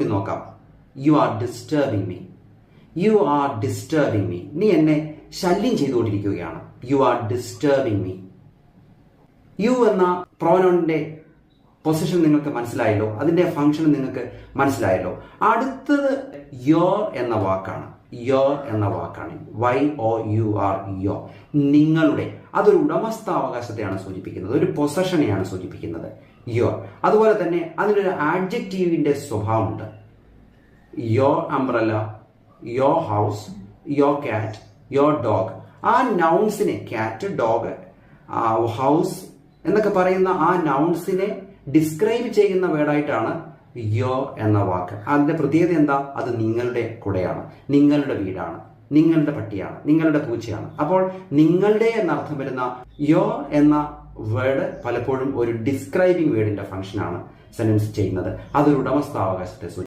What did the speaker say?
നോക്കാം. You are disturbing me. You are disturbing me. നീ എന്നെ ശല്യം ചെയ്തുകൊണ്ടിരിക്കുകയാണ്. You are disturbing me. You എന്ന പ്രോനൗണിന്റെ പൊസിഷൻ നിങ്ങൾക്ക് മനസ്സിലായല്ലോ, അതിന്റെ ഫംഗ്ഷൻ നിങ്ങൾക്ക് മനസ്സിലായല്ലോ. അടുത്തത് യോർ എന്ന വാക്കാണ്. യോർ എന്ന വാക്കാണ്. YOUR your. നിങ്ങളുടെ. അതൊരു ഉടമസ്ഥാവകാശത്തെയാണ് സൂചിപ്പിക്കുന്നത്, ഒരു പൊസഷനെയാണ് സൂചിപ്പിക്കുന്നത്. യോർ. അതുപോലെ തന്നെ അതിനൊരു ആഡ്ജക്റ്റീവിന്റെ സ്വഭാവമുണ്ട്. Your umbrella, your house, your കാറ്റ്, യോർ ഡോഗ്. ആ നൗൺസിനെ, കാറ്റ്, ഡോഗ്, ഹൗസ് എന്നൊക്കെ പറയുന്ന ആ നൗൺസിനെ ഡിസ്ക്രൈബ് ചെയ്യുന്ന വേർഡായിട്ടാണ് യോർ എന്ന വാക്ക്. അതിന്റെ പ്രത്യേകത എന്താ? അത് നിങ്ങളുടെ കുടയാണ്, നിങ്ങളുടെ വീടാണ്, നിങ്ങളുടെ പട്ടിയാണ്, നിങ്ങളുടെ പൂച്ചയാണ്. അപ്പോൾ നിങ്ങളുടെ എന്നർത്ഥം വരുന്ന യോർ എന്ന വേർഡ് പലപ്പോഴും ഒരു ഡിസ്ക്രൈബിംഗ് വേർഡിന്റെ ഫംഗ്ഷനാണ് സെന്റൻസ് ചെയ്യുന്നത്. അതൊരു ഉടമസ്ഥാവകാശത്തെ